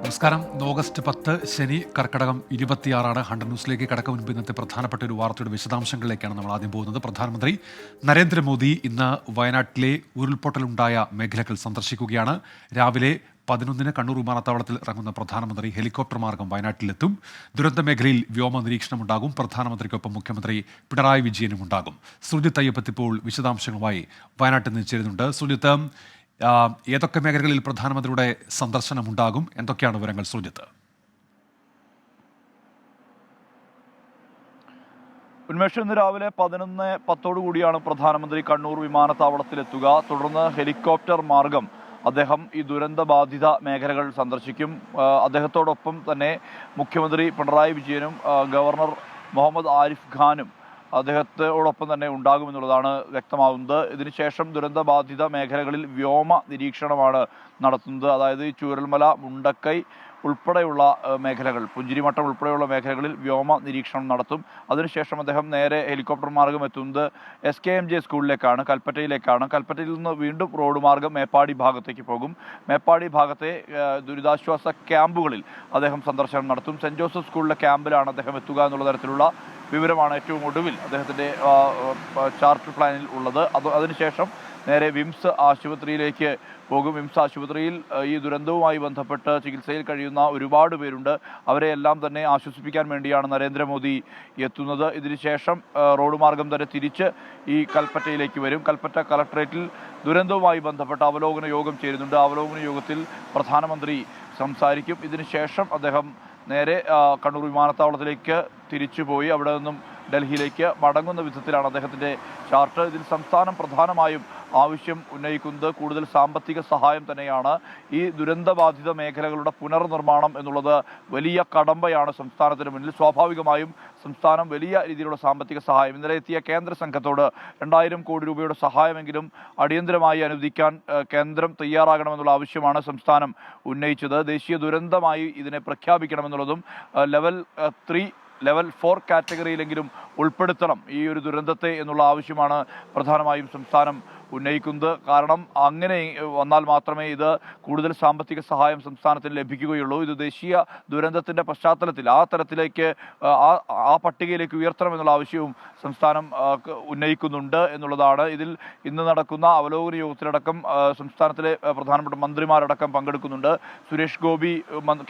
നമസ്കാരം. ഓഗസ്റ്റ് 10 ശനി, കർക്കടകം 26 ഹണ്ടർ ന്യൂസിലേക്ക് കടക്കും മുൻപ് ഇന്നത്തെ പ്രധാനപ്പെട്ട ഒരു വാർത്തയുടെ വിശദാംശങ്ങളിലേക്കാണ് നമ്മൾ ആദ്യം പോകുന്നത്. പ്രധാനമന്ത്രി നരേന്ദ്രമോദി ഇന്ന് വയനാട്ടിലെ ഉരുൾപൊട്ടലുണ്ടായ മേഖലകൾ സന്ദർശിക്കുകയാണ്. രാവിലെ 11-ന് കണ്ണൂർ വിമാനത്താവളത്തിൽ ഇറങ്ങുന്ന പ്രധാനമന്ത്രി ഹെലികോപ്റ്റർ മാർഗം വയനാട്ടിലെത്തും. ദുരന്ത മേഖലയിൽ വ്യോമ നിരീക്ഷണമുണ്ടാകും. പ്രധാനമന്ത്രിക്കൊപ്പം മുഖ്യമന്ത്രി പിണറായി വിജയനും ഉണ്ടാകും. സുജിത്ത് അയ്യപ്പത്ത് ഇപ്പോൾ വിശദാംശങ്ങളുമായി വയനാട്ടിൽ നിന്ന് ചേരുന്നുണ്ട്. സുജിത്ത്, ഏതൊക്കെ മേഖലകളിൽ പ്രധാനമന്ത്രിയുടെ സന്ദർശനം ഉണ്ടാകും? എന്തൊക്കെയാണ് വിവരങ്ങൾ സുജിത്ത്? ഉന്മേഷം, ഇന്ന് രാവിലെ 11:10 കൂടിയാണ് പ്രധാനമന്ത്രി കണ്ണൂർ വിമാനത്താവളത്തിലെത്തുക. തുടർന്ന് ഹെലികോപ്റ്റർ മാർഗം അദ്ദേഹം ഈ ദുരന്ത ബാധിത മേഖലകൾ സന്ദർശിക്കും. അദ്ദേഹത്തോടൊപ്പം തന്നെ മുഖ്യമന്ത്രി പിണറായി വിജയനും ഗവർണർ മുഹമ്മദ് ആരിഫ് ഖാനും അദ്ദേഹത്തോടൊപ്പം തന്നെ ഉണ്ടാകുമെന്നുള്ളതാണ് വ്യക്തമാകുന്നത്. ഇതിനുശേഷം ദുരന്തബാധിത മേഖലകളിൽ വ്യോമ നിരീക്ഷണമാണ് നടത്തുന്നത്. അതായത് ചൂരൽമല, മുണ്ടക്കൈ ഉൾപ്പെടെയുള്ള മേഖലകൾ, പുഞ്ചിരിമട്ടം ഉൾപ്പെടെയുള്ള മേഖലകളിൽ വ്യോമ നിരീക്ഷണം നടത്തും. അതിനുശേഷം അദ്ദേഹം നേരെ ഹെലികോപ്റ്റർ മാർഗം എത്തുന്നത് SKMJ സ്കൂളിലേക്കാണ്, കൽപ്പറ്റയിലേക്കാണ്. കൽപ്പറ്റയിൽ നിന്ന് വീണ്ടും റോഡ് മാർഗം മേപ്പാടി ഭാഗത്തേക്ക് പോകും. മേപ്പാടി ഭാഗത്തെ ദുരിതാശ്വാസ ക്യാമ്പുകളിൽ അദ്ദേഹം സന്ദർശനം നടത്തും. സെൻറ് ജോസഫ് സ്കൂളിലെ ക്യാമ്പിലാണ് അദ്ദേഹം എത്തുക എന്നുള്ള തരത്തിലുള്ള വിവരമാണ് ഏറ്റവും ഒടുവിൽ അദ്ദേഹത്തിൻ്റെ ചാർട്ടർ പ്ലാനിൽ ഉള്ളത്. അതിനുശേഷം നേരെ വിംസ് ആശുപത്രിയിലേക്ക് പോകും. വിംസ് ആശുപത്രിയിൽ ഈ ദുരന്തവുമായി ബന്ധപ്പെട്ട് ചികിത്സയിൽ കഴിയുന്ന ഒരുപാട് പേരുണ്ട്. അവരെയെല്ലാം തന്നെ ആശ്വസിപ്പിക്കാൻ വേണ്ടിയാണ് നരേന്ദ്രമോദി എത്തുന്നത്. ഇതിനുശേഷം റോഡ് മാർഗം തന്നെ തിരിച്ച് ഈ കൽപ്പറ്റയിലേക്ക് വരും. കൽപ്പറ്റ കളക്ടറേറ്റിൽ ദുരന്തവുമായി ബന്ധപ്പെട്ട അവലോകന യോഗം ചേരുന്നുണ്ട്. അവലോകന യോഗത്തിൽ പ്രധാനമന്ത്രി സംസാരിക്കും. ഇതിനുശേഷം അദ്ദേഹം നേരെ കണ്ണൂർ വിമാനത്താവളത്തിലേക്ക് തിരിച്ചുപോയി അവിടെ നിന്നും ഡൽഹിയിലേക്ക് മടങ്ങുന്ന വിധത്തിലാണ് അദ്ദേഹത്തിൻ്റെ ചാർട്ട്. ഇതിൽ സംസ്ഥാനം പ്രധാനമായും ആവശ്യം ഉന്നയിക്കുന്നത് കൂടുതൽ സാമ്പത്തിക സഹായം തന്നെയാണ്. ഈ ദുരന്തബാധിത മേഖലകളുടെ പുനർനിർമ്മാണം എന്നുള്ളത് വലിയ കടമ്പയാണ് സംസ്ഥാനത്തിന് മുന്നിൽ. സ്വാഭാവികമായും സംസ്ഥാനം വലിയ രീതിയിലുള്ള സാമ്പത്തിക സഹായം, ഇന്നലെ എത്തിയ കേന്ദ്ര സംഘത്തോട് 2000 കോടി രൂപയുടെ സഹായമെങ്കിലും അടിയന്തരമായി അനുവദിക്കാൻ കേന്ദ്രം തയ്യാറാകണമെന്നുള്ള ആവശ്യമാണ് സംസ്ഥാനം ഉന്നയിച്ചത്. ദേശീയ ദുരന്തമായി ഇതിനെ പ്രഖ്യാപിക്കണമെന്നുള്ളതും ലെവൽ 4 കാറ്റഗറിയിലെങ്കിലും ഉൾപ്പെടുത്തണം ഈ ഒരു ദുരന്തത്തെ എന്നുള്ള ആവശ്യമാണ് പ്രധാനമായും സംസ്ഥാനം ഉന്നയിക്കുന്നത്. കാരണം അങ്ങനെ വന്നാൽ മാത്രമേ ഇത് കൂടുതൽ സാമ്പത്തിക സഹായം സംസ്ഥാനത്തിന് ലഭിക്കുകയുള്ളൂ. ഇത് ദേശീയ ദുരന്തത്തിൻ്റെ പശ്ചാത്തലത്തിൽ ആ തരത്തിലേക്ക് ആ പട്ടികയിലേക്ക് ഉയർത്തണമെന്നുള്ള ആവശ്യവും സംസ്ഥാനം ഉന്നയിക്കുന്നുണ്ട് എന്നുള്ളതാണ്. ഇതിൽ ഇന്ന് നടക്കുന്ന അവലോകന യോഗത്തിലടക്കം സംസ്ഥാനത്തിലെ പ്രധാനപ്പെട്ട മന്ത്രിമാരടക്കം പങ്കെടുക്കുന്നുണ്ട്.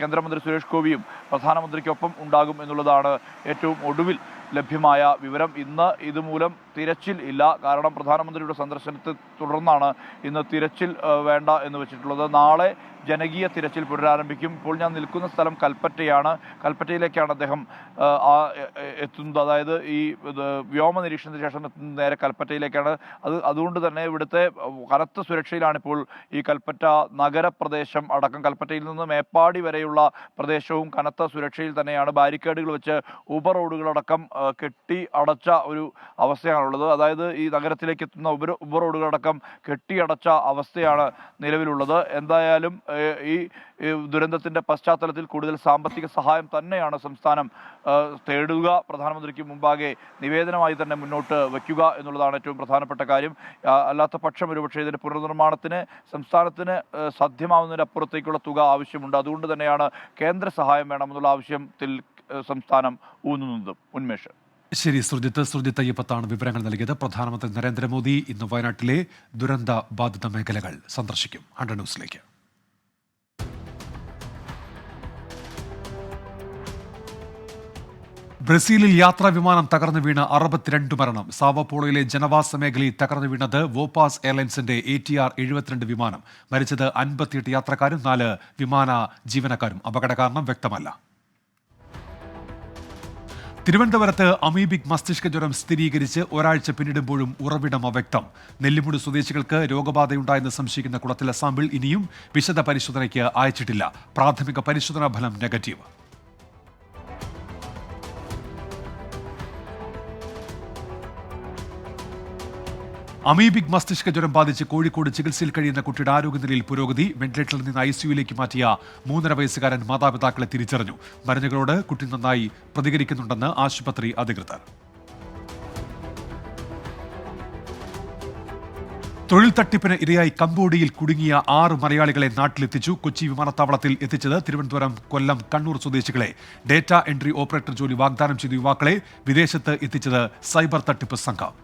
കേന്ദ്രമന്ത്രി സുരേഷ് ഗോപിയും പ്രധാനമന്ത്രിക്കൊപ്പം ഉണ്ടാകും എന്നുള്ളതാണ് ഏറ്റവും ഒടുവിൽ ലഭ്യമായ വിവരം. ഇന്ന് ഇതുമൂലം തിരച്ചിൽ ഇല്ല. കാരണം പ്രധാനമന്ത്രിയുടെ സന്ദർശനത്തെ തുടർന്നാണ് ഇന്ന് തിരച്ചിൽ വേണ്ട എന്ന് വെച്ചിട്ടുള്ളത്. നാളെ ജനകീയ തിരച്ചിൽ പുനരാരംഭിക്കും. ഇപ്പോൾ ഞാൻ നിൽക്കുന്ന സ്ഥലം കൽപ്പറ്റയാണ്. കൽപ്പറ്റയിലേക്കാണ് അദ്ദേഹം എത്തുന്നത്. അതായത് ഈ വ്യോമ നിരീക്ഷണത്തിന് ശേഷം എത്തുന്നത് നേരെ കൽപ്പറ്റയിലേക്കാണ്. അതുകൊണ്ട് തന്നെ ഇവിടുത്തെ കനത്ത സുരക്ഷയിലാണ് ഇപ്പോൾ ഈ കൽപ്പറ്റ നഗരപ്രദേശം അടക്കം. കൽപ്പറ്റയിൽ നിന്ന് മേപ്പാടി വരെയുള്ള പ്രദേശവും കനത്ത സുരക്ഷയിൽ തന്നെയാണ്. ബാരിക്കേഡുകൾ വെച്ച് ഉപറോഡുകളടക്കം കെട്ടി അടച്ച ഒരു അവസ്ഥയാണുള്ളത്. അതായത് ഈ നഗരത്തിലേക്ക് എത്തുന്ന ഉപറോഡുകളടക്കം കെട്ടിയടച്ച അവസ്ഥയാണ് നിലവിലുള്ളത്. എന്തായാലും ഈ ദുരന്തത്തിൻ്റെ പശ്ചാത്തലത്തിൽ കൂടുതൽ സാമ്പത്തിക സഹായം തന്നെയാണ് സംസ്ഥാനം തേടുക. പ്രധാനമന്ത്രിക്ക് മുമ്പാകെ നിവേദനമായി തന്നെ മുന്നോട്ട് വയ്ക്കുക എന്നുള്ളതാണ് ഏറ്റവും പ്രധാനപ്പെട്ട കാര്യം. അല്ലാത്ത പക്ഷം ഒരുപക്ഷെ ഇതിൻ്റെ പുനർനിർമ്മാണത്തിന് സംസ്ഥാനത്തിന് സാധ്യമാവുന്നതിനപ്പുറത്തേക്കുള്ള തുക ആവശ്യമുണ്ട്. അതുകൊണ്ട് തന്നെയാണ് കേന്ദ്ര സഹായം വേണമെന്നുള്ള ആവശ്യത്തിൽ സംസ്ഥാനം ഊന്നുന്നത്. ഉന്മേഷ്. ശരി, സുജിത്ത് അയ്യപ്പത്താണ് വിവരങ്ങൾ നൽകിയത്. പ്രധാനമന്ത്രി നരേന്ദ്രമോദി ഇന്ന് വയനാട്ടിലെ ദുരന്ത ബാധിത മേഖലകൾ സന്ദർശിക്കും. ഹണ്ടർ ന്യൂസിലേക്ക്. ബ്രസീലിൽ യാത്രാ വിമാനം തകർന്നു വീണ് 62 മരണം. സാവോപോളോയിലെ ജനവാസ മേഖലയിൽ തകർന്നു വീണത് വോപാസ് എയർലൈൻസിന്റെ ATR 72 വിമാനം. മരിച്ചത് 58 യാത്രക്കാരും 4 വിമാന ജീവനക്കാരും. അപകട കാരണം വ്യക്തമല്ല. തിരുവനന്തപുരത്ത് അമീബിക് മസ്തിഷ്ക ജ്വരം സ്ഥിരീകരിച്ച് ഒരാഴ്ച പിന്നിടുമ്പോഴും ഉറവിടം അവ്യക്തം. നെല്ലിമുട് സ്വദേശികൾക്ക് രോഗബാധയുണ്ടായെന്ന് സംശയിക്കുന്ന കുളത്തിലെ സാമ്പിൾ ഇനിയും വിശദ പരിശോധനയ്ക്ക് അയച്ചിട്ടില്ല. പ്രാഥമിക പരിശോധനാ ഫലം നെഗറ്റീവ്. അമീബിക് മസ്തിഷ്ക ജ്വരം ബാധിച്ച് കോഴിക്കോട് ചികിത്സയിൽ കഴിയുന്ന കുട്ടിയുടെ ആരോഗ്യനിലയിൽ പുരോഗതി. വെന്റിലേറ്ററിൽ നിന്ന് ICUയിലേക്ക് മാറ്റിയ 3.5 വയസ്സുകാരൻ മാതാപിതാക്കളെ തിരിച്ചറിഞ്ഞു. മരുന്നുകളോട് കുട്ടി നന്നായി പ്രതികരിക്കുന്നുണ്ടെന്ന് ആശുപത്രി അധികൃതർ. തൊഴിൽ തട്ടിപ്പിന് ഇരയായി കംബോഡിയയിൽ കുടുങ്ങിയ 6 മലയാളികളെ നാട്ടിലെത്തിച്ചു. കൊച്ചി വിമാനത്താവളത്തിൽ എത്തിച്ചത് തിരുവനന്തപുരം, കൊല്ലം, കണ്ണൂർ സ്വദേശികളെ. ഡേറ്റ എൻട്രി ഓപ്പറേറ്റർ ജോലി വാഗ്ദാനം ചെയ്ത യുവാക്കളെ വിദേശത്ത് എത്തിച്ചത് സൈബർ തട്ടിപ്പ് സംഘം.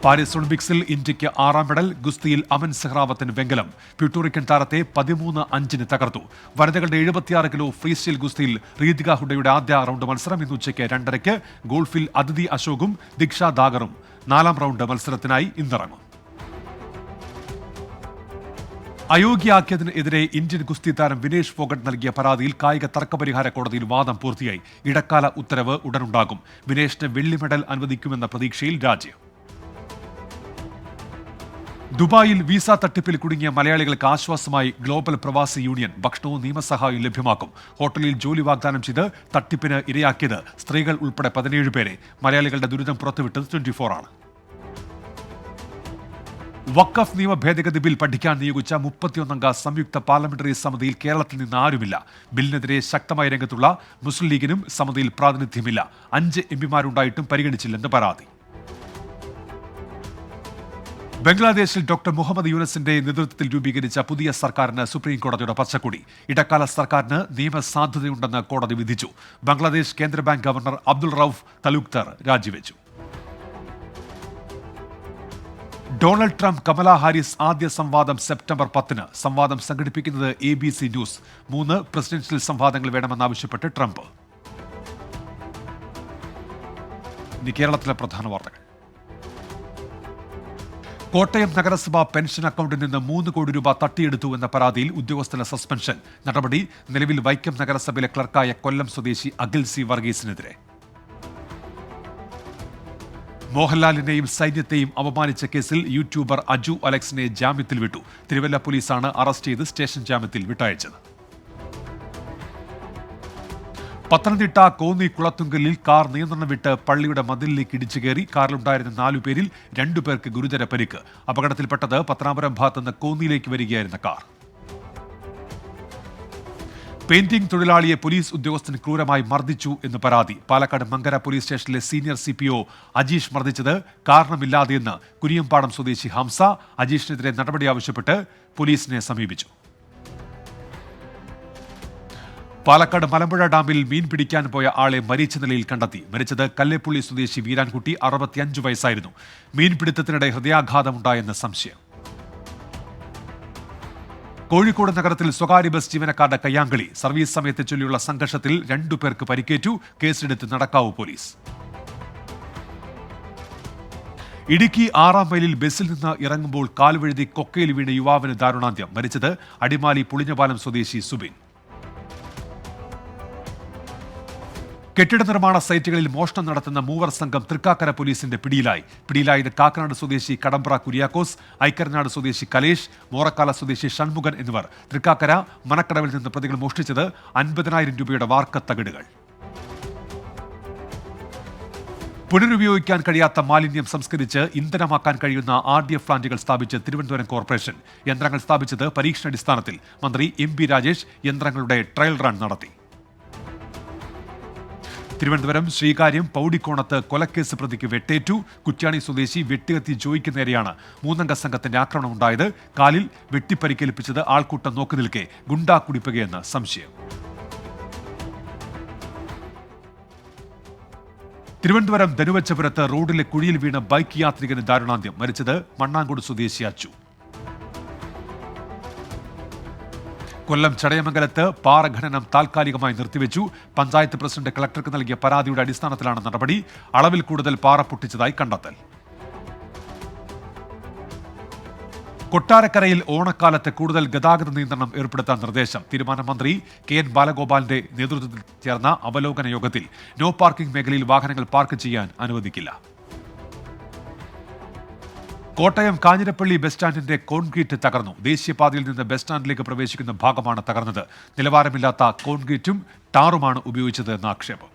പാരീസ് ഒളിമ്പിക്സിൽ ഇന്ത്യയ്ക്ക് 6ാം മെഡൽ. ഗുസ്തിയിൽ അമൻ സെഹ്റാവത്തിന് വെങ്കലം. പ്യൂട്ടോറിക്കൻ താരത്തെ 13-5 തകർത്തു. വനിതകളുടെ 76 കിലോ ഫ്രീ സ്റ്റൈൽ ഗുസ്തിയിൽ റീതിക ഹുഡയുടെ ആദ്യ റൗണ്ട് മത്സരം ഇന്ന് ഉച്ചയ്ക്ക് 2:30. ഗോൾഫിൽ അതിഥി അശോകും ദീക്ഷ ദാഗറും 4ാം റൗണ്ട് മത്സരത്തിനായി ഇന്നിറങ്ങും. അയോഗ്യയാക്കിയതിനെതിരെ ഇന്ത്യൻ ഗുസ്തി താരം വിനേഷ് ഫോഗട്ട് നൽകിയ പരാതിയിൽ കായിക തർക്കപരിഹാര കോടതിയിൽ വാദം പൂർത്തിയായി. ഇടക്കാല ഉത്തരവ് ഉടനുണ്ടാകും. വിനേഷിന് വെള്ളി മെഡൽ അനുവദിക്കുമെന്ന പ്രതീക്ഷയിൽ രാജ്യം. ദുബായിൽ വിസ തട്ടിപ്പിൽ കുടുങ്ങിയ മലയാളികൾക്ക് ആശ്വാസമായി ഗ്ലോബൽ പ്രവാസി യൂണിയൻ. ഭക്ഷണവും നിയമസഹായവും ലഭ്യമാക്കും. ഹോട്ടലിൽ ജോലി വാഗ്ദാനം ചെയ്ത് തട്ടിപ്പിന് ഇരയാക്കിയത് സ്ത്രീകൾ ഉൾപ്പെടെ 17 പേരെ. മലയാളികളുടെ ദുരിതം പുറത്തുവിട്ടത് 24 ആണ്. വഖഫ് നിയമ ഭേദഗതി ബിൽ പഠിക്കാൻ നിയോഗിച്ച 31-അംഗ സംയുക്ത പാർലമെന്ററി സമിതിയിൽ കേരളത്തിൽ നിന്ന് ആരുമില്ല. ബില്ലിനെതിരെ ശക്തമായ രംഗത്തുള്ള മുസ്ലിം ലീഗിനും സമിതിയിൽ പ്രാതിനിധ്യമില്ല. 5 എംപിമാരുണ്ടായിട്ടും പരിഗണിച്ചില്ലെന്ന് പരാതി. ബംഗ്ലാദേശിൽ ഡോക്ടർ മുഹമ്മദ് യൂനസിന്റെ നേതൃത്വത്തിൽ രൂപീകരിച്ച പുതിയ സർക്കാരിന് സുപ്രീം കോടതിയുടെ പച്ചക്കൊടി. ഇടക്കാല സർക്കാരിന് നിയമസാധുതയുണ്ടെന്ന് കോടതി വിധിച്ചു. ബംഗ്ലാദേശ് കേന്ദ്ര ബാങ്ക് ഗവർണർ അബ്ദുൾ റൌഫ് തലൂക്തർ രാജിവെച്ചു. ഡൊണാൾഡ് ട്രംപ് കമല ഹാരിസ് ആദ്യ സംവാദം സെപ്റ്റംബർ 10. സംവാദം സംഘടിപ്പിക്കുന്നത് ABC ന്യൂസ്. 3 പ്രസിഡൻഷ്യൽ സംവാദങ്ങൾ വേണമെന്നാവശ്യപ്പെട്ട് ട്രംപ്. ഇനി കേരളത്തിലെ പ്രധാന വാർത്തകൾ. കോട്ടയം നഗരസഭ പെൻഷൻ അക്കൗണ്ടിൽ നിന്ന് 3 കോടി രൂപ തട്ടിയെടുത്തു എന്ന പരാതിയിൽ ഉദ്യോഗസ്ഥന് സസ്പെൻഷൻ. നടപടി നിലവിൽ വൈക്കം നഗരസഭയിലെ ക്ലർക്കായ കൊല്ലം സ്വദേശി അഖിൽ സി വർഗീസിനെതിരെ. മോഹൻലാലിനെയും സൈന്യത്തെയും അപമാനിച്ച കേസിൽ യൂട്യൂബർ അജു അലക്സിനെ ജാമ്യത്തിൽ വിട്ടു. തിരുവല്ല പോലീസാണ് അറസ്റ്റ് ചെയ്ത് സ്റ്റേഷൻ ജാമ്യത്തിൽ വിട്ടയച്ചത്. പത്തനംതിട്ട കോന്നി കുളത്തുങ്കലിൽ കാർ നിയന്ത്രണം വിട്ട് പള്ളിയുടെ മതിലിലേക്ക് ഇടിച്ചു കയറി. കാറിലുണ്ടായിരുന്ന 4 പേരിൽ 2 പേർക്ക് ഗുരുതര പരിക്ക്. അപകടത്തിൽപ്പെട്ടത് പത്തനാപുരം ഭാഗത്തുനിന്ന് കോന്നിയിലേക്ക് വരികയായിരുന്ന കാർ. പെയിന്റിംഗ് തൊഴിലാളിയെ പോലീസ് ഉദ്യോഗസ്ഥൻ ക്രൂരമായി മർദ്ദിച്ചു എന്ന് പരാതി. പാലക്കാട് മങ്കര പോലീസ് സ്റ്റേഷനിലെ സീനിയർ CPO അജീഷ് മർദ്ദിച്ചത് കാരണമില്ലാതെയെന്ന് കുരിയമ്പാടം സ്വദേശി ഹംസ. അജീഷിനെതിരെ നടപടി ആവശ്യപ്പെട്ട് പോലീസിനെ സമീപിച്ചു. പാലക്കാട് മലമ്പുഴ ഡാമിൽ മീൻ പിടിക്കാൻ പോയ ആളെ മരിച്ച നിലയിൽ കണ്ടെത്തി. മരിച്ചത് കല്ലേപ്പുള്ളി സ്വദേശി വീരാൻകുട്ടി, 65 വയസ്സായിരുന്നു. മീൻപിടുത്തത്തിനിടെ ഹൃദയാഘാതമുണ്ടായെന്ന് സംശയം. കോഴിക്കോട് നഗരത്തിൽ സ്വകാര്യ ബസ് ജീവനക്കാരുടെ കയ്യാങ്കളി. സർവീസ് സമയത്തെ ചൊല്ലിയുള്ള സംഘർഷത്തിൽ 2 പേർക്ക് പരിക്കേറ്റു. കേസെടുത്ത് നടക്കാവൂ പോലീസ്. ഇടുക്കി 6ാം മൈലിൽ ബസ്സിൽ നിന്ന് ഇറങ്ങുമ്പോൾ കാൽവഴുതി കൊക്കയിൽ വീണ് യുവാവിന് ദാരുണാന്ത്യം. മരിച്ചത് അടിമാലി പുളിഞ്ഞപാലം സ്വദേശി സുബിൻ. കെട്ടിട നിർമ്മാണ സൈറ്റുകളിൽ മോഷണം നടത്തുന്ന 3 സംഘം തൃക്കാക്കര പോലീസിന്റെ പിടിയിലായത് കാക്കനാട് സ്വദേശി കടമ്പ്ര കുര്യാക്കോസ്, ഐക്കരനാട് സ്വദേശി കലേഷ്, മോറക്കാല സ്വദേശി ഷൺമുഖൻ എന്നിവർ. തൃക്കാക്കര മനക്കടവിൽ നിന്ന് പ്രതികൾ മോഷ്ടിച്ചത് 50,000 രൂപയുടെ വാർക്കത്തകിടുകൾ. പുനരുപയോഗിക്കാൻ കഴിയാത്ത മാലിന്യം സംസ്കരിച്ച് ഇന്ധനമാക്കാൻ കഴിയുന്ന RDF പ്ലാന്റുകൾ സ്ഥാപിച്ച് തിരുവനന്തപുരം കോർപ്പറേഷൻ. യന്ത്രങ്ങൾ സ്ഥാപിച്ചത് പരീക്ഷണാടിസ്ഥാനത്തിൽ. മന്ത്രി MP രാജേഷ് യന്ത്രങ്ങളുടെ ട്രയൽ റൺ നടത്തി. തിരുവനന്തപുരം ശ്രീകാര്യം പൗടിക്കോണത്ത് കൊലക്കേസ് പ്രതിക്ക് വെട്ടേറ്റു. കുറ്റ്യാണി സ്വദേശി വെട്ടുകത്തി ജോയിക്ക് നേരെയാണ് 3-അംഗ സംഘത്തിന്റെ ആക്രമണം ഉണ്ടായത്. കാലിൽ വെട്ടിപ്പരിക്കേൽപ്പിച്ചത് ആൾക്കൂട്ടം നോക്കി നിൽക്കെ ഗുണ്ടാ കുടിപ്പകയെന്ന് സംശയം. തിരുവനന്തപുരം ധനുവച്ചപുരത്ത് റോഡിലെ കുഴിയിൽ വീണ ബൈക്ക് യാത്രികന് ദാരുണാന്ത്യം. മരിച്ചത് മണ്ണാങ്കോട് സ്വദേശി അച്ചു. കൊല്ലം ചടയമംഗലത്ത് പാറ ഖനനം താൽക്കാലികമായി നിർത്തിവെച്ചു. പഞ്ചായത്ത് പ്രസിഡന്റ് കളക്ടർക്ക് നൽകിയ പരാതിയുടെ അടിസ്ഥാനത്തിലാണ് നടപടി. അളവിൽ കൂടുതൽ പാറ പൊട്ടിച്ചതായി കണ്ടെത്തൽ. കൊട്ടാരക്കരയിൽ ഓണക്കാലത്ത് കൂടുതൽ ഗതാഗത നിയന്ത്രണം ഏർപ്പെടുത്താൻ നിർദ്ദേശം. തീരുമാനം മന്ത്രി KN ബാലഗോപാലിന്റെ നേതൃത്വത്തിൽ ചേർന്ന അവലോകന യോഗത്തിൽ. നോ പാർക്കിംഗ് മേഖലയിൽ വാഹനങ്ങൾ പാർക്ക് ചെയ്യാൻ അനുവദിക്കില്ല. കോട്ടയം കാഞ്ഞിരപ്പള്ളി ബസ് സ്റ്റാൻഡിന്റെ കോൺക്രീറ്റ് തകർന്നു. ദേശീയപാതയിൽ നിന്ന് ബസ് സ്റ്റാൻഡിലേക്ക് പ്രവേശിക്കുന്ന ഭാഗമാണ് തകർന്നത്. നിലവാരമില്ലാത്ത കോൺക്രീറ്റും ടാറുമാണ് ഉപയോഗിച്ചത് എന്ന ആക്ഷേപം.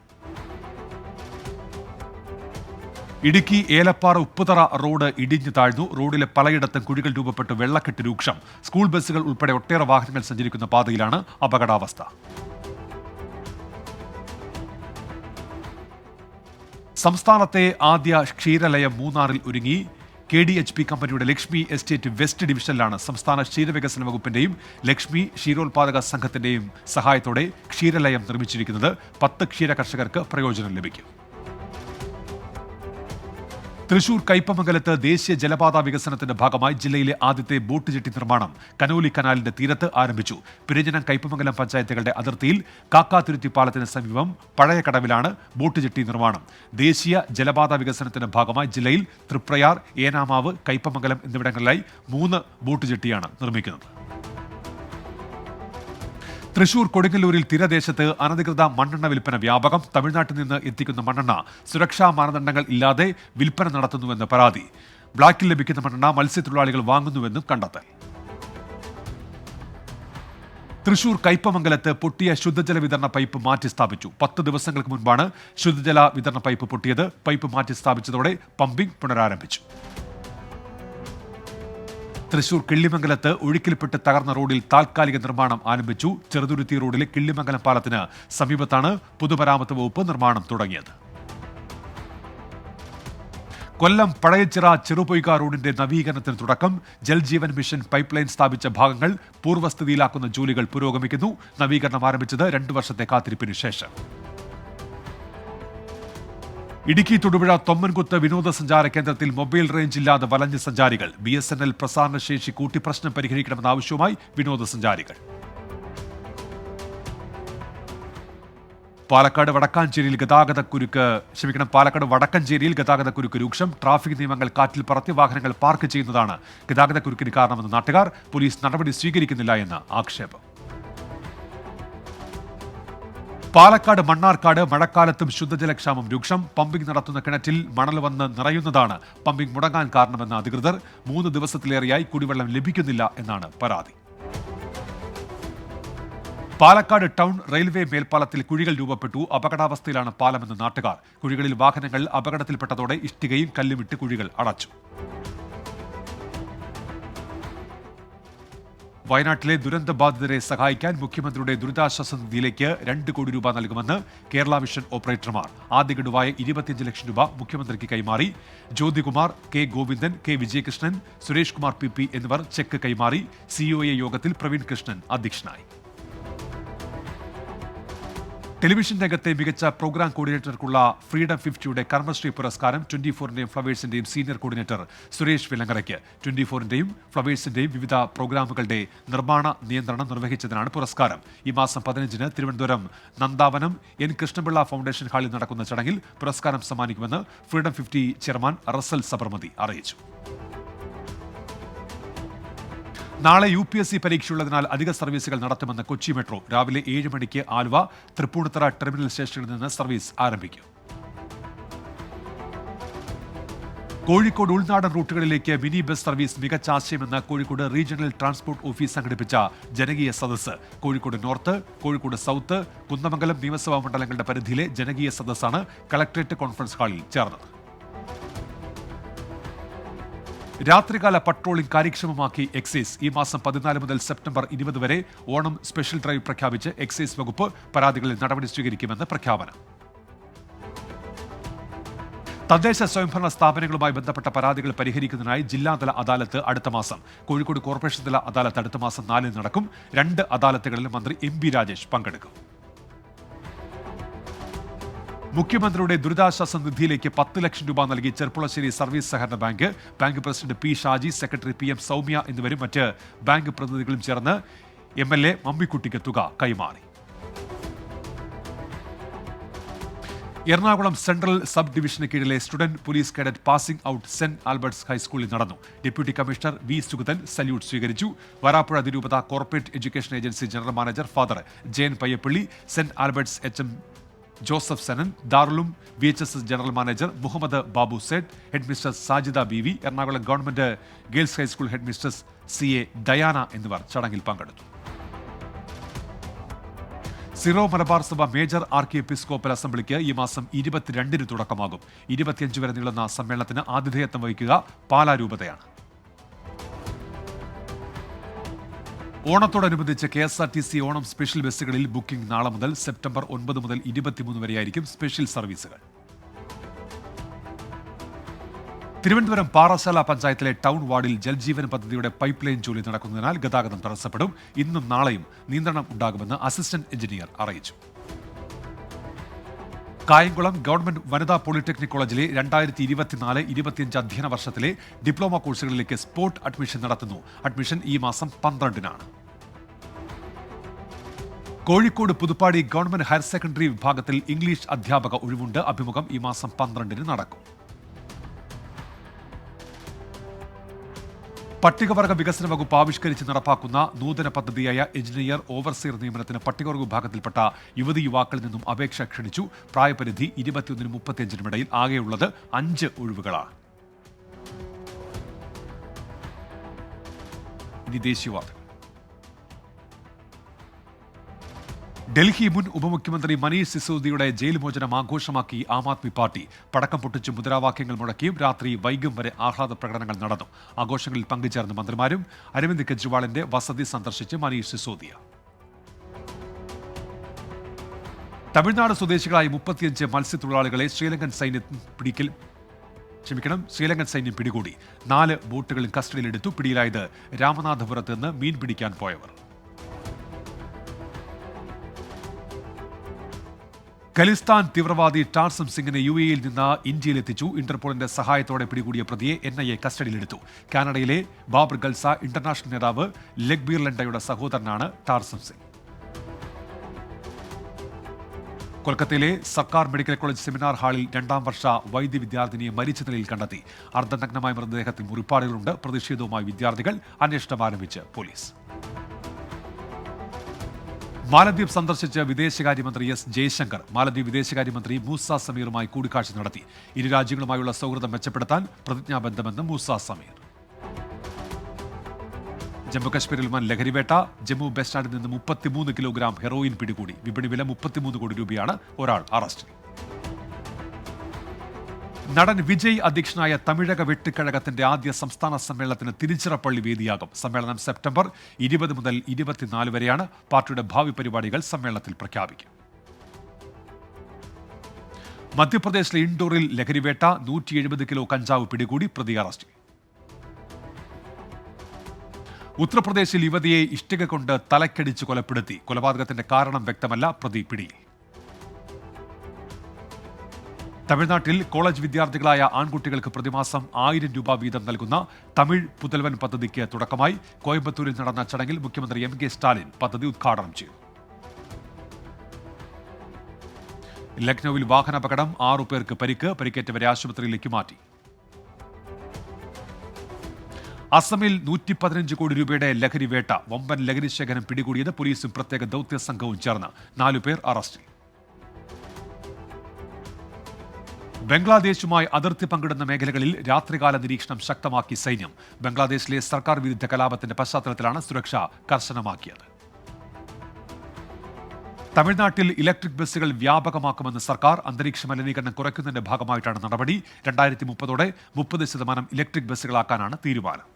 ഇടുക്കി ഏലപ്പാറ ഉപ്പുതറ റോഡ് ഇടിഞ്ഞു താഴ്ന്നു. റോഡിലെ പലയിടത്തും കുഴികൾ രൂപപ്പെട്ട് വെള്ളക്കെട്ട് രൂക്ഷം. സ്കൂൾ ബസ്സുകൾ ഉൾപ്പെടെ ഒട്ടേറെ വാഹനങ്ങൾ സഞ്ചരിക്കുന്ന പാതയിലാണ് അപകടാവസ്ഥ. സംസ്ഥാനത്തെ ആദ്യ ക്ഷീരലയം മൂന്നാറിൽ ഒരുങ്ങി. KDHP കമ്പനിയുടെ ലക്ഷ്മി എസ്റ്റേറ്റ് വെസ്റ്റ് ഡിവിഷനിലാണ് സംസ്ഥാന ക്ഷീരവികസന വകുപ്പിന്റെയും ലക്ഷ്മി ക്ഷീരോത്പാദക സംഘത്തിന്റെയും സഹായത്തോടെ ക്ഷീരലയം നിർമ്മിച്ചിരിക്കുന്നത്. 10 ക്ഷീര കർഷകർക്ക് പ്രയോജനം ലഭിക്കും. തൃശൂർ കയ്പമംഗലത്ത് ദേശീയ ജലപാത വികസനത്തിന്റെ ഭാഗമായി ജില്ലയിലെ ആദ്യത്തെ ബോട്ട് ജെട്ടി നിർമ്മാണം കനോലി കനാലിന്റെ തീരത്ത് ആരംഭിച്ചു. പെരിഞ്ഞനം കയ്പമംഗലം പഞ്ചായത്തുകളുടെ അതിർത്തിയിൽ കാക്കാതുരുത്തി പാലത്തിന് സമീപം പഴയ കടവിലാണ് ബോട്ട് ജെട്ടി നിർമ്മാണം. ദേശീയ ജലപാത വികസനത്തിന്റെ ഭാഗമായി ജില്ലയിൽ തൃപ്രയാർ, ഏനാമാവ്, കയ്പമംഗലം എന്നിവിടങ്ങളിലായി 3 ബോട്ട് ജെട്ടിയാണ് നിർമ്മിക്കുന്നത്. തൃശൂർ കൊടുങ്ങല്ലൂരിൽ തീരദേശത്ത് അനധികൃത മണ്ണെണ്ണ വിൽപ്പന വ്യാപകം. തമിഴ്നാട്ടിൽ നിന്ന് എത്തിക്കുന്ന മണ്ണെണ്ണ സുരക്ഷാ മാനദണ്ഡങ്ങൾ ഇല്ലാതെ വിൽപ്പന നടത്തുന്നുവെന്ന് പരാതി. ബ്ലാക്കിൽ ലഭിക്കുന്ന മണ്ണെണ്ണ മത്സ്യത്തൊഴിലാളികൾ വാങ്ങുന്നുവെന്നും കണ്ടെത്തൽ. തൃശൂർ കയ്പമംഗലത്ത് പൊട്ടിയ ശുദ്ധജല വിതരണ പൈപ്പ് മാറ്റി സ്ഥാപിച്ചു. 10 ദിവസങ്ങൾക്ക് മുൻപാണ് ശുദ്ധജല വിതരണ പൈപ്പ് പൊട്ടിയത്. പൈപ്പ് മാറ്റി സ്ഥാപിച്ചതോടെ പമ്പിംഗ് പുനരാരംഭിച്ചു. തൃശൂർ കിള്ളിമംഗലത്ത് ഒഴുക്കിൽപ്പെട്ട് തകർന്ന റോഡിൽ താൽക്കാലിക നിർമ്മാണം ആരംഭിച്ചു. ചെറുതുരുത്തി റോഡിലെ കിള്ളിമംഗലം പാലത്തിന് സമീപത്താണ് പൊതുമരാമത്ത് വകുപ്പ് നിർമ്മാണം തുടങ്ങിയത്. കൊല്ലം പഴയച്ചിറ ചെറുപൊയ്ക റോഡിന്റെ നവീകരണത്തിന് തുടക്കം. ജൽജീവൻ മിഷൻ പൈപ്പ് ലൈൻ സ്ഥാപിച്ച ഭാഗങ്ങൾ പൂർവ്വസ്ഥിതിയിലാക്കുന്ന ജോലികൾ പുരോഗമിക്കുന്നു. നവീകരണം ആരംഭിച്ചത് 2 വർഷത്തെ കാത്തിരിപ്പിന് ശേഷം. ഇടുക്കി തൊടുപുഴ തൊമ്മൻകുത്ത് വിനോദസഞ്ചാര കേന്ദ്രത്തിൽ മൊബൈൽ റേഞ്ച് ഇല്ലാതെ വലഞ്ഞ സഞ്ചാരികൾ. BSNL പ്രസാരണ ശേഷി കൂട്ടി പ്രശ്നം പരിഹരിക്കണമെന്ന ആവശ്യവുമായി വിനോദസഞ്ചാരികൾ. പാലക്കാട് വടക്കഞ്ചേരിയിൽ ഗതാഗതക്കുരുക്ക് രൂക്ഷം. ട്രാഫിക് നിയമങ്ങൾ കാറ്റിൽ പറത്തി വാഹനങ്ങൾ പാർക്ക് ചെയ്യുന്നതാണ് ഗതാഗതക്കുരുക്കിന് കാരണമെന്ന് നാട്ടുകാർ. പോലീസ് നടപടി സ്വീകരിക്കുന്നില്ല എന്ന് ആക്ഷേപം. പാലക്കാട് മണ്ണാർക്കാട് മഴക്കാലത്തും ശുദ്ധജലക്ഷാമം രൂക്ഷം. പമ്പിംഗ് നടത്തുന്ന കിണറ്റിൽ മണൽ വന്ന് നിറയുന്നതാണ് പമ്പിംഗ് മുടങ്ങാൻ കാരണമെന്ന് അധികൃതർ. 3 ദിവസത്തിലേറെയായി കുടിവെള്ളം ലഭിക്കുന്നില്ല എന്നാണ് പരാതി. പാലക്കാട് ടൗൺ റെയിൽവേ മേൽപ്പാലത്തിൽ കുഴികൾ രൂപപ്പെട്ടു. അപകടാവസ്ഥയിലാണ് പാലമെന്ന് നാട്ടുകാർ. കുഴികളിൽ വാഹനങ്ങൾ അപകടത്തിൽപ്പെട്ടതോടെ ഇഷ്ടികയും കല്ലുമിട്ട് കുഴികൾ അടച്ചു. വയനാട്ടിലെ ദുരന്തബാധിതരെ സഹായിക്കാൻ മുഖ്യമന്ത്രിയുടെ ദുരിതാശ്വാസ നിധിയിലേക്ക് 2 കോടി രൂപ നൽകുമെന്ന് കേരള വിഷൻ ഓപ്പറേറ്റർമാർ. ആദ്യ ഗഡുവായ 25 ലക്ഷം രൂപ മുഖ്യമന്ത്രിക്ക് കൈമാറി. Jyothikumar, K Govindan, K Vijayakrishnan, Suresh Kumar PP എന്നിവർ ചെക്ക് കൈമാറി. COA യോഗത്തിൽ പ്രവീൺ കൃഷ്ണൻ അധ്യക്ഷനായി. ടെലിവിഷൻ രംഗത്തെ മികച്ച പ്രോഗ്രാം കോർഡിനേറ്റർക്കുള്ള ഫ്രീഡം 50യുടെ കർമ്മശ്രീ പുരസ്കാരം 24ന്റെയും ഫ്ലവേഴ്സിന്റെയും സീനിയർ കോർഡിനേറ്റർ സുരേഷ് വിലങ്ങരയ്ക്ക്. 24ന്റെയും ഫ്ലവേഴ്സിന്റെയും വിവിധ പ്രോഗ്രാമുകളുടെ നിർമ്മാണ നിയന്ത്രണം നിർവഹിച്ചതിനാണ് പുരസ്കാരം. ഈ മാസം 15-ന് തിരുവനന്തപുരം നന്ദാവനം N കൃഷ്ണപിള്ള ഫൗണ്ടേഷൻ ഹാളിൽ നടക്കുന്ന ചടങ്ങിൽ പുരസ്കാരം സമ്മാനിക്കുമെന്ന് ഫ്രീഡം 50 ചെയർമാൻ റസൽ സബർമതി അറിയിച്ചു. നാളെ UPSC പരീക്ഷയുള്ളതിനാൽ അധിക സർവീസുകൾ നടത്തുമെന്ന് കൊച്ചി മെട്രോ. രാവിലെ 7 മണിക്ക് ആലുവ, തൃപ്പൂണിത്തുറ ടെർമിനൽ സ്റ്റേഷനിൽ നിന്ന് സർവീസ് ആരംഭിക്കും. കോഴിക്കോട് ഉൾനാടൻ റൂട്ടുകളിലേക്ക് മിനി ബസ് സർവീസ് മികച്ച ആശയമെന്ന് കോഴിക്കോട് റീജിയണൽ ട്രാൻസ്പോർട്ട് ഓഫീസ് സംഘടിപ്പിച്ച ജനകീയ സദസ്സ്. കോഴിക്കോട് നോർത്ത്, കോഴിക്കോട് സൗത്ത്, കുന്നമംഗലം നിയമസഭാ മണ്ഡലങ്ങളുടെ പരിധിയിലെ ജനകീയ സദസ്സാണ് കളക്ടറേറ്റ് കോൺഫറൻസ് ഹാളിൽ ചേർന്നത്. രാത്രികാല പട്രോളിംഗ് കാര്യക്ഷമമാക്കി എക്സൈസ്. ഈ മാസം 14 മുതൽ സെപ്റ്റംബർ 20 വരെ ഓണം സ്പെഷ്യൽ ഡ്രൈവ് പ്രഖ്യാപിച്ച് എക്സൈസ് വകുപ്പ് പരാതികളിൽ നടപടി സ്വീകരിക്കുമെന്ന് പ്രഖ്യാപനം. തദ്ദേശ സ്വയംഭരണ സ്ഥാപനങ്ങളുമായി ബന്ധപ്പെട്ട പരാതികൾ പരിഹരിക്കുന്നതിനായി ജില്ലാതല അദാലത്ത് അടുത്ത മാസം. കോഴിക്കോട് കോർപ്പറേഷൻ തല അദാലത്ത് അടുത്ത മാസം 4-ന് നടക്കും. 2 അദാലത്തുകളിൽ മന്ത്രി MB രാജേഷ് പങ്കെടുക്കും. മുഖ്യമന്ത്രിയുടെ ദുരിതാശ്വാസ നിധിയിലേക്ക് 10 ലക്ഷം രൂപ നൽകി ചെർപ്പുളശ്ശേരി സർവീസ് സഹകരണ bank. Bank president P Shaji, secretary PM Soumya എന്നിവരും മറ്റ് ബാങ്ക് പ്രതിനിധികളും ചേർന്ന് MLA മമ്മിക്കുട്ടിക്ക് തുക കൈമാറി. എറണാകുളം സെൻട്രൽ സബ് ഡിവിഷന് കീഴിലെ student police cadet passing out saint Albert's ഹൈസ്കൂളിൽ നടന്നു. Deputy commissioner V Sugathan salute സ്വീകരിച്ചു. വരാപ്പുഴ അതിരൂപത corporate education agency general manager father Jayan Payyappilly, saint Albert's HM Joseph Sanan, ദാറുലും VHS general manager Muhammad Babu Z, headmistress Sajida BV, Ernakulam government girls high school headmistress CA Diana എന്നിവർ ചടങ്ങിൽ പങ്കെടുത്തു. Syro Malabar സഭ major ആർക്കി episcopal അസംബ്ലിക്ക് ഈ മാസം 22-ന് തുടക്കമാകും. 25 വരെ നീളുന്ന സമ്മേളനത്തിന് ആതിഥേയത്വം വഹിക്കുക പാലാ രൂപതയാണ്. ഓണത്തോടനുബന്ധിച്ച് KSRTC ഓണം സ്പെഷ്യൽ ബസ്സുകളിൽ ബുക്കിംഗ് നാളെ മുതൽ. സെപ്റ്റംബർ 9 മുതൽ 23 വരെയായിരിക്കും സ്പെഷ്യൽ സർവീസുകൾ. തിരുവനന്തപുരം പാറശാല പഞ്ചായത്തിലെ ടൗൺ വാർഡിൽ ജൽജീവൻ പദ്ധതിയുടെ പൈപ്പ് ലൈൻ ജോലി നടക്കുന്നതിനാൽ ഗതാഗതം തടസ്സപ്പെടും. ഇന്നും നാളെയും നിയന്ത്രണം ഉണ്ടാകുമെന്ന് അസിസ്റ്റന്റ് എഞ്ചിനീയർ അറിയിച്ചു. കായംകുളം ഗവൺമെന്റ് വനിതാ പോളിടെക്നിക് കോളേജിലെ 2024-25 അധ്യയന വർഷത്തിലെ ഡിപ്ലോമ കോഴ്സുകളിലേക്ക് സ്പോട്ട് അഡ്മിഷൻ നടത്തുന്നു. അഡ്മിഷൻ ഈ മാസം 12-നാണ്. Kozhikode Puthuppady government higher secondary വിഭാഗത്തിൽ ഇംഗ്ലീഷ് അധ്യാപക ഒഴിവുണ്ട്. അഭിമുഖം ഈ മാസം 12-ന് നടക്കും. പട്ടികവർഗ വികസന വകുപ്പ് ആവിഷ്കരിച്ച് നടപ്പാക്കുന്ന നൂതന പദ്ധതിയായ എഞ്ചിനീയർ ഓവർസിയർ നിയമനത്തിന് പട്ടികവർഗ വിഭാഗത്തിൽപ്പെട്ട യുവതി യുവാക്കളിൽ നിന്നും അപേക്ഷ ക്ഷണിച്ചു. പ്രായപരിധി 21-നും 35-നും ഇടയിൽ. ആകെയുള്ളത് 5 ഒഴിവുകളാണ്. ഇനി ദേശീയ വാർത്തകൾ. ഡൽഹി മുൻ ഉപമുഖ്യമന്ത്രി മനീഷ് സിസോദിയുടെ ജയിൽ മോചനം ആഘോഷമാക്കി ആം ആദ്മി പാർട്ടി. പടക്കം പൊട്ടിച്ചും മുദ്രാവാക്യങ്ങൾ മുഴക്കിയും രാത്രി വൈകും വരെ ആഹ്ലാദ പ്രകടനങ്ങൾ നടന്നു. ആഘോഷങ്ങളിൽ പങ്കുചേർന്ന മന്ത്രിമാരും അരവിന്ദ് കെജ്രിവാളിന്റെ വസതി സന്ദർശിച്ച് മനീഷ് സിസോദിയ. തമിഴ്നാട് സ്വദേശികളായ 35 മത്സ്യത്തൊഴിലാളികളെ ശ്രീലങ്കൻ സൈന്യം പിടികൂടി. 4 ബോട്ടുകളും കസ്റ്റഡിയിലെടുത്തു. പിടിയിലായത് രാമനാഥപുരത്ത് നിന്ന് മീൻ പിടിക്കാൻ പോയവർ. ഖലിസ്ഥാൻ തീവ്രവാദി ടാർസം സിംഗിനെ UAE-യിൽ നിന്ന് ഇന്ത്യയിലെത്തിച്ചു. ഇന്റർപോളിന്റെ സഹായത്തോടെ പിടികൂടിയ പ്രതിയെ NIA കസ്റ്റഡിയിലെടുത്തു. കാനഡയിലെ ബാബർ ഗൽസ ഇന്റർനാഷണൽ നേതാവ് ലഖ്ബീർ ലണ്ടയുടെ സഹോദരനാണ് ടാർസം സിംഗ്. കൊൽക്കത്തയിലെ സർക്കാർ മെഡിക്കൽ കോളേജ് സെമിനാർ ഹാളിൽ 2ാം വർഷ വൈദ്യ വിദ്യാർത്ഥിനിയെ മരിച്ച നിലയിൽ കണ്ടെത്തി. അർദ്ധനഗ്നമായ മൃതദേഹത്തിൽ മുറിപ്പാടുകളുണ്ട്. പ്രതിഷേധവുമായി വിദ്യാർത്ഥികൾ. അന്വേഷണം ആരംഭിച്ച് പോലീസ്. മാലദ്വീപ് സന്ദർശിച്ച വിദേശകാര്യമന്ത്രി S. ജയശങ്കർ മാലദ്വീപ് വിദേശകാര്യമന്ത്രി മൂസ സമീറുമായി കൂടിക്കാഴ്ച നടത്തി. ഇരു രാജ്യങ്ങളുമായുള്ള സൗഹൃദം മെച്ചപ്പെടുത്താൻ പ്രതിജ്ഞാബദ്ധമെന്ന് മൂസ സമീർ. ജമ്മുകശ്മീരിൽ വൻ ലഹരിവേട്ട. ജമ്മു ബസ് സ്റ്റാൻഡിൽ നിന്ന് 33 കിലോഗ്രാം ഹെറോയിൻ പിടികൂടി. വിപണി വില 33 കോടി രൂപയാണ്. ഒരാൾ അറസ്റ്റിൽ. നടൻ വിജയ് അധ്യക്ഷനായ തമിഴക വെട്ടുകഴകത്തിന്റെ ആദ്യ സംസ്ഥാന സമ്മേളനത്തിന് തിരുച്ചിറപ്പള്ളി വേദിയാകും. സമ്മേളനം സെപ്റ്റംബർ 20 മുതൽ 24 വരെയാണ്. പാർട്ടിയുടെ ഭാവി പരിപാടികൾ സമ്മേളനത്തിൽ പ്രഖ്യാപിക്കും. മധ്യപ്രദേശിലെ ഇൻഡോറിൽ ലഹരിവേട്ട. 170 കിലോ കഞ്ചാവ് പിടികൂടി. പ്രതി അറസ്റ്റിൽ. ഉത്തർപ്രദേശിൽ യുവതിയെ ഇഷ്ടിക കൊണ്ട് തലക്കടിച്ച് കൊലപ്പെടുത്തി. കൊലപാതകത്തിന്റെ കാരണം വ്യക്തമല്ല. പ്രതി പിടിയിൽ. തമിഴ്നാട്ടിൽ കോളേജ് വിദ്യാർത്ഥികളായ ആൺകുട്ടികൾക്ക് പ്രതിമാസം 1000 രൂപ വീതം നൽകുന്ന തമിഴ് പുതൽവൻ പദ്ധതിക്ക് തുടക്കമായി. കോയമ്പത്തൂരിൽ നടന്ന ചടങ്ങിൽ മുഖ്യമന്ത്രി MK സ്റ്റാലിൻ പദ്ധതി ഉദ്ഘാടനം ചെയ്തു. ലക്നൌവിൽ വാഹനാപകടം. 6 പേർക്ക് പരിക്ക്. പരിക്കേറ്റവരെ ആശുപത്രിയിലേക്ക് മാറ്റി. അസമിൽ 115 കോടി രൂപയുടെ ലഹരി വേട്ട. വമ്പൻ ലഹരി ശേഖരം പിടികൂടിയത്. പോലീസും പ്രത്യേക ദൌത്യ സംഘവും ചേർന്ന് 4 പേർ അറസ്റ്റിൽ. ബംഗ്ലാദേശുമായി അതിർത്തി പങ്കിടുന്ന മേഖലകളിൽ രാത്രികാല നിരീക്ഷണം ശക്തമാക്കി സൈന്യം. ബംഗ്ലാദേശിലെ സർക്കാർ വിരുദ്ധ കലാപത്തിന്റെ പശ്ചാത്തലത്തിലാണ് സുരക്ഷ കർശനമാക്കിയത്. തമിഴ്നാട്ടിൽ ഇലക്ട്രിക് ബസ്സുകൾ വ്യാപകമാക്കുമെന്ന് സർക്കാർ. അന്തരീക്ഷ മലിനീകരണം കുറയ്ക്കുന്നതിന്റെ ഭാഗമായിട്ടാണ് നടപടി. 2030 30% ഇലക്ട്രിക് ബസ്സുകളാക്കാനാണ് തീരുമാനം.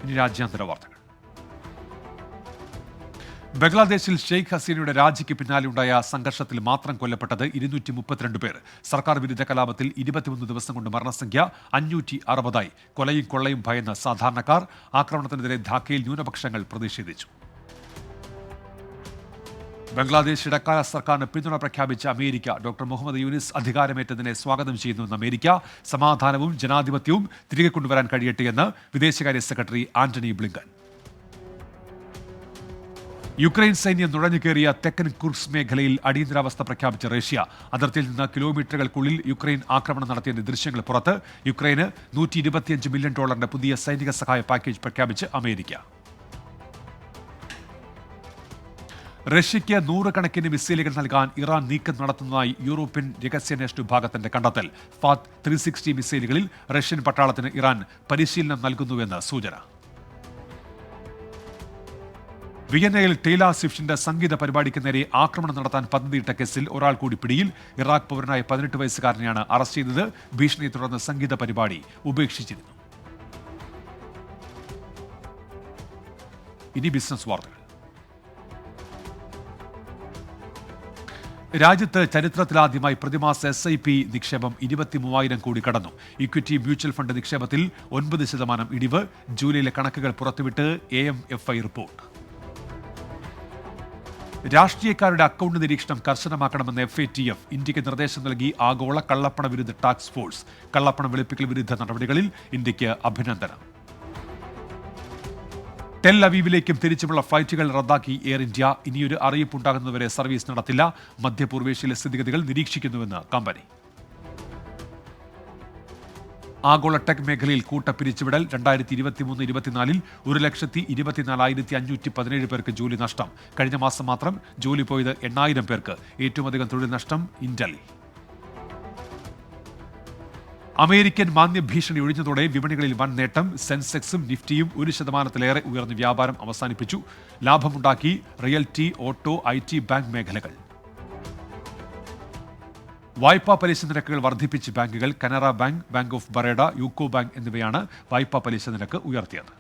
ഇനി രാജ്യാന്തര വാർത്തകൾ. ബംഗ്ലാദേശിൽ ഷെയ്ഖ് ഹസീനയുടെ രാജിക്ക് പിന്നാലെയുണ്ടായ സംഘർഷത്തിൽ മാത്രം കൊല്ലപ്പെട്ടത് 232 പേർ. സർക്കാർ വിരുദ്ധ കലാപത്തിൽ 21 ദിവസം കൊണ്ട് മരണസംഖ്യ 560. കൊലയും കൊള്ളയും ഭയന്ന് സാധാരണക്കാർ. ആക്രമണത്തിനെതിരെ ധാക്കയിൽ ന്യൂനപക്ഷങ്ങൾ പ്രതിഷേധിച്ചു. ബംഗ്ലാദേശ് ഇടക്കാല സർക്കാരിന് പിന്തുണ പ്രഖ്യാപിച്ച അമേരിക്ക. ഡോക്ടർ മുഹമ്മദ് യൂനിസ് അധികാരമേറ്റതിനെ സ്വാഗതം ചെയ്യുന്നുവെന്ന് അമേരിക്ക. സമാധാനവും ജനാധിപത്യവും തിരികെ കൊണ്ടുവരാൻ കഴിയട്ടെയെന്ന് വിദേശകാര്യ സെക്രട്ടറി ആന്റണി ബ്ലിങ്കൻ. യുക്രൈൻ സൈന്യം നുഴഞ്ഞുകയറിയ തെക്കൻ കുർസ് മേഖലയിൽ അടിയന്തരാവസ്ഥ പ്രഖ്യാപിച്ച റഷ്യ. അതിർത്തിയിൽ നിന്ന് കിലോമീറ്ററുകൾക്കുള്ളിൽ യുക്രൈൻ ആക്രമണം നടത്തിയതിന്റെ ദൃശ്യങ്ങൾ പുറത്ത്. യുക്രൈന് $125 മില്യൺ പുതിയ സൈനിക സഹായ പാക്കേജ് പ്രഖ്യാപിച്ച് അമേരിക്ക. റഷ്യയ്ക്ക് 100 കണക്കിന് മിസൈലുകൾ നൽകാൻ ഇറാൻ നീക്കം നടത്തുന്നതായി യൂറോപ്യൻ രഹസ്യാന്വേഷണ വിഭാഗത്തിന്റെ കണ്ടെത്തൽ. ഫാത്ത് 360 മിസൈലുകളിൽ റഷ്യൻ പട്ടാളത്തിന് ഇറാൻ പരിശീലനം നൽകുന്നുവെന്ന് സൂചന. വിയന്നയിൽ ടെയ്ലർ സ്വിഫ്റ്റിന്റെ സംഗീത പരിപാടിക്ക് നേരെ ആക്രമണം നടത്താൻ പദ്ധതിയിട്ട കേസിൽ ഒരാൾ കൂടി പിടിയിൽ. ഇറാഖ് പൗരനായ 18 വയസ്സുകാരനെയാണ് അറസ്റ്റ് ചെയ്തത്. ഭീഷണിയെ തുടർന്ന് സംഗീത പരിപാടി ഉപേക്ഷിച്ചിരുന്നു. ഇനി ബിസിനസ് വാർത്തകൾ. രാജ്യത്ത് ചരിത്രത്തിലാദ്യമായി പ്രതിമാസ SIP നിക്ഷേപം 23,000 കോടി കടന്നു. ഇക്വിറ്റി മ്യൂച്വൽ ഫണ്ട് നിക്ഷേപത്തിൽ 9% ഇടിവ്. ജൂലൈയിലെ കണക്കുകൾ പുറത്തുവിട്ട് AMFI റിപ്പോർട്ട്. രാഷ്ട്രീയക്കാരുടെ അക്കൗണ്ട് നിരീക്ഷണം കർശനമാക്കണമെന്ന് FATF ഇന്ത്യക്ക് നിർദ്ദേശം നൽകി ആഗോള കള്ളപ്പണ വിരുദ്ധ ടാസ്ക് ഫോഴ്സ്. കള്ളപ്പണം വെളുപ്പിക്കൽ വിരുദ്ധ നടപടികളിൽ ഇന്ത്യക്ക് അഭിനന്ദനം. ടെൽ അവീവിലേക്കും തിരിച്ചുമുള്ള ഫ്ലൈറ്റുകൾ റദ്ദാക്കി എയർ ഇന്ത്യ. ഇനിയൊരു അറിയിപ്പുണ്ടാകുന്നതുവരെ സർവീസ് നടത്തില്ല. മധ്യപൂർവേഷ്യയിലെ സ്ഥിതിഗതികൾ നിരീക്ഷിക്കുന്നുവെന്ന് കമ്പനി. ആഗോള ടെക് മേഖലയിൽ കൂട്ടപ്പിരിച്ചുവിടൽ. 2023-24 1,24,517 പേർക്ക് ജോലി നഷ്ടം. കഴിഞ്ഞ മാസം മാത്രം ജോലി പോയത് 8,000 പേർക്ക്. ഏറ്റവും അധികം തൊഴിൽ നഷ്ടം ഇന്റലിൽ. അമേരിക്കൻ മാന്ദ്യഭീഷണി ഒഴിഞ്ഞതോടെ വിപണികളിൽ വൻ നേട്ടം. സെൻസെക്സും നിഫ്റ്റിയും 1% ഉയർന്ന് വ്യാപാരം അവസാനിപ്പിച്ചു. ലാഭമുണ്ടാക്കി റിയൽറ്റി, ഓട്ടോ, IT, ബാങ്ക് മേഖലകൾ. വായ്പാ പലിശ നിരക്കുകൾ വർദ്ധിപ്പിച്ച് ബാങ്കുകൾ. Canara bank, bank of Baroda, UCO bank എന്നിവയാണ് വായ്പാ പലിശ നിരക്ക് ഉയർത്തിയത്.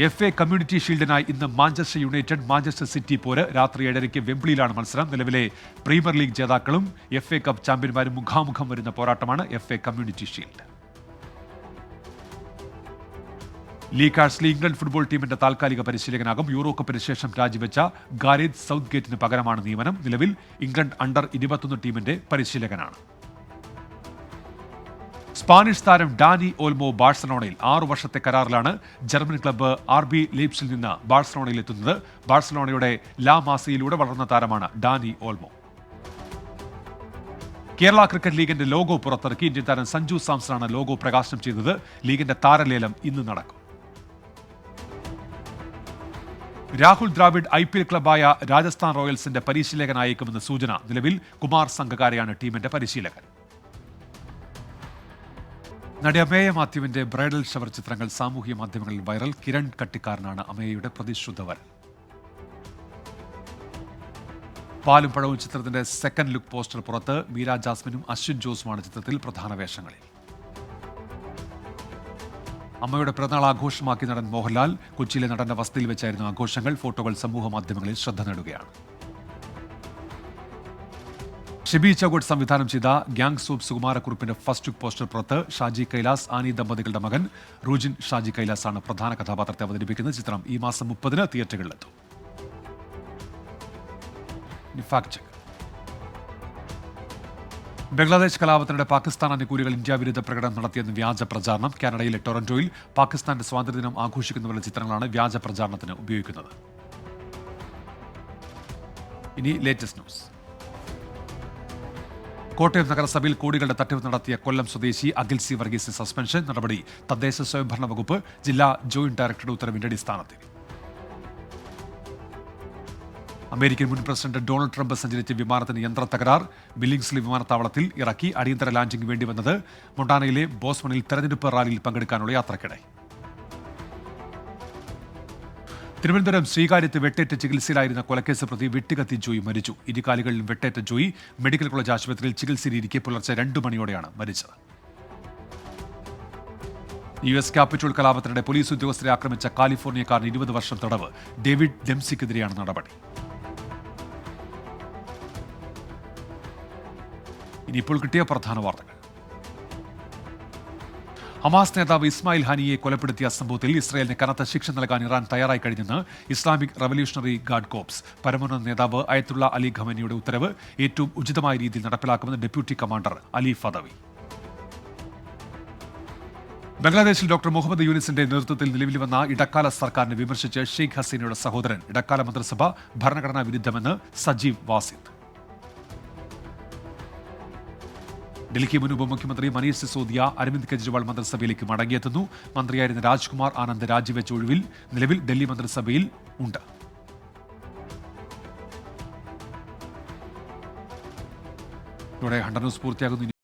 FA കമ്മ്യൂണിറ്റി ഷീൽഡിനായി ഇന്ന് മാഞ്ചസ്റ്റർ യുണൈറ്റഡ് മാഞ്ചസ്റ്റർ സിറ്റി പോര്. രാത്രി 7:30 വെംബ്ലിയിലാണ് മത്സരം. നിലവിലെ പ്രീമിയർ ലീഗ് ജേതാക്കളും FA കപ്പ് ചാമ്പ്യന്മാരും മുഖാമുഖം വരുന്ന പോരാട്ടമാണ് FA community shield. Lee Carsley England football ടീമിന്റെ താൽക്കാലിക പരിശീലകനാകും. യൂറോ കപ്പിന് ശേഷം രാജിവെച്ച ഗാരേത്ത് സൗത്ത്ഗേറ്റിന് പകരമാണ് നിയമനം. നിലവിൽ ഇംഗ്ലണ്ട് അണ്ടർ-21 ടീമിന്റെ പരിശീലകനാണ്. സ്പാനിഷ് താരം ഡാനി ഓൾമോ ബാഴ്സലോണയിൽ 6 വർഷത്തെ കരാറിലാണ്. ജർമ്മൻ ക്ലബ്ബ് RB ലീപ്സിൽ നിന്ന് ബാഴ്സലോണയിൽ എത്തുന്നത്. ബാഴ്സലോണയുടെ ലാ മാസയിലൂടെ വളർന്ന താരമാണ് ഡാനി ഓൾമോ. കേരള ക്രിക്കറ്റ് ലീഗിന്റെ ലോഗോ പുറത്തിറക്കി. ഇന്ത്യൻ താരം സഞ്ജു സാംസണാണ് ലോഗോ പ്രകാശനം ചെയ്തത്. ലീഗിന്റെ താരലേലം ഇന്ന് നടക്കും. രാഹുൽ ദ്രാവിഡ് IPL ക്ലബ്ബായ രാജസ്ഥാൻ റോയൽസിന്റെ പരിശീലകനായേക്കുമെന്ന് സൂചന. നിലവിൽ കുമാർ സംഗകാരയാണ് ടീമിന്റെ പരിശീലകൻ. നടി അമേയ മാത്യുവിന്റെ ബ്രൈഡൽ ഷവർ ചിത്രങ്ങൾ സാമൂഹ്യ മാധ്യമങ്ങളിൽ വൈറൽ. കിരൺ കട്ടിക്കാരനാണ് അമേയയുടെ പ്രതിശ്രുത വരൻ. പാലും പഴവും ചിത്രത്തിന്റെ സെക്കൻഡ് ലുക്ക് പോസ്റ്റർ പുറത്ത്. മീര ജാസ്മിനും അശ്വിൻ ജോസുമാണ് ചിത്രത്തിൽ പ്രധാന വേഷങ്ങളിൽ. അമ്മയുടെ പിറന്നാൾ ആഘോഷമാക്കി നടൻ മോഹൻലാൽ. കൊച്ചിയിലെ നടന്റെ വസതിയിൽ വെച്ചായിരുന്നു ആഘോഷങ്ങൾ. ഫോട്ടോകൾ സമൂഹ മാധ്യമങ്ങളിൽ ശ്രദ്ധ നേടുകയാണ്. ഷിബി ചൌഗട്ട് സംവിധാനം ചെയ്ത ഗ്യാങ് സൂപ്പ് സുകുമാരക്കുറുപ്പിന്റെ ഫസ്റ്റ് ലുക്ക് പോസ്റ്റർ പുറത്ത്. ഷാജി കൈലാസ്, ആനി ദമ്പതികളുടെ മകൻ റൂജിൻ ഷാജി കൈലാസാണ് പ്രധാന കഥാപാത്രത്തെ അവതരിപ്പിക്കുന്നത്. ചിത്രം ഈ മാസം 30-ന് തിയേറ്ററുകളിലെത്തും. Fact check. ബംഗ്ലാദേശ് കലാപത്തിനിടെ പാകിസ്ഥാൻ അനുകൂലികൾ ഇന്ത്യ വിരുദ്ധ പ്രകടനം നടത്തിയെന്ന് വ്യാജ പ്രചാരണം. കാനഡയിലെ ടൊറന്റോയിൽ പാകിസ്ഥാന്റെ സ്വാതന്ത്ര്യദിനം ആഘോഷിക്കുന്നവരുടെ ചിത്രങ്ങളാണ് വ്യാജ പ്രചാരണത്തിന് ഉപയോഗിക്കുന്നത്. ഇനി ലേറ്റസ്റ്റ് ന്യൂസ്. കോട്ടയം നഗരസഭയിൽ കോടികളുടെ തട്ടിപ്പ് നടത്തിയ കൊല്ലം സ്വദേശി അഖിൽ C വർഗീസിന് സസ്പെൻഷൻ. നടപടി തദ്ദേശ സ്വയംഭരണ വകുപ്പ് ജില്ലാ ജോയിന്റ് ഡയറക്ടറുടെ ഉത്തരവിന്റെ അടിസ്ഥാനത്തിൽ. അമേരിക്കൻ മുൻ പ്രസിഡന്റ് ഡൊണാൾഡ് ട്രംപ് സഞ്ചരിച്ച വിമാനത്തിന് യന്ത്ര തകരാർ. ബില്ലിംഗ്സ്ലി വിമാനത്താവളത്തിൽ ഇറക്കി. അടിയന്തര ലാൻഡിംഗ് വേണ്ടിവന്നത് മൊണ്ടാനയിലെ ബോസ്മണിൽ തെരഞ്ഞെടുപ്പ് റാലിയിൽ പങ്കെടുക്കാനുള്ള യാത്രക്കിടെ. തിരുവനന്തപുരം ശ്രീകാര്യത്ത് വെട്ടേറ്റ് ചികിത്സയിലായിരുന്ന കൊലക്കേസ് പ്രതി വെട്ടുകത്തി ജോയി മരിച്ചു. ഇരുകാലുകളിൽ വെട്ടേറ്റ ജോയി മെഡിക്കൽ കോളേജ് ആശുപത്രിയിൽ ചികിത്സയിലിരിക്കെ പുലർച്ചെ 2 മണിയോടെയാണ് മരിച്ചത്. US ക്യാപിറ്റോൾ കലാപത്തിനിടെ പോലീസ് ഉദ്യോഗസ്ഥരെ ആക്രമിച്ച കാലിഫോർണിയക്കാരന് 20 വർഷം തടവ്. ഡേവിഡ് ഡെംസിക്കെതിരെയാണ് നടപടി. ഇനിയിപ്പോൾ കിട്ടിയ പ്രധാന വാർത്തകൾ. ഹമാസ് നേതാവ് ഇസ്മായിൽ ഹാനിയെ കൊലപ്പെടുത്തിയ സംഭവത്തിൽ ഇസ്രായേലിന് കനത്ത ശിക്ഷ നൽകാൻ ഇറാൻ തയ്യാറായി കഴിഞ്ഞെന്ന് ഇസ്ലാമിക് റവല്യൂഷണറി ഗാർഡ് കോർപ്സ്. പരമോന്നത നേതാവ് അയത്തുള്ള അലി ഖമനിയുടെ ഉത്തരവ് ഏറ്റവും ഉചിതമായ രീതിയിൽ നടപ്പിലാക്കുമെന്ന് ഡെപ്യൂട്ടി കമാൻഡർ അലി ഫദവി. ബംഗ്ലാദേശിൽ ഡോക്ടർ മുഹമ്മദ് യൂനിസിന്റെ നേതൃത്വത്തിൽ നിലവിൽ വന്ന ഇടക്കാല സർക്കാരിനെ വിമർശിച്ച് ഷെയ്ഖ് ഹസീനയുടെ സഹോദരൻ. ഇടക്കാല മന്ത്രിസഭ ഭരണഘടനാ വിരുദ്ധമെന്ന് സജീവ് വാസിദ്. ഡൽഹി മുൻ ഉപമുഖ്യമന്ത്രി മനീഷ് സിസോദിയ അരവിന്ദ് കെജ്രിവാൾ മന്ത്രിസഭയിലേക്ക് മടങ്ങിയെത്തുന്നു. മന്ത്രിയായിരുന്ന രാജ്കുമാർ ആനന്ദ് രാജിവെച്ച ഒഴിവിൽ നിലവിൽ ഡൽഹി മന്ത്രിസഭയിൽ ഉണ്ട്. ഇതോടെ 100 ന്യൂസ് പൂർത്തിയാകുന്നു.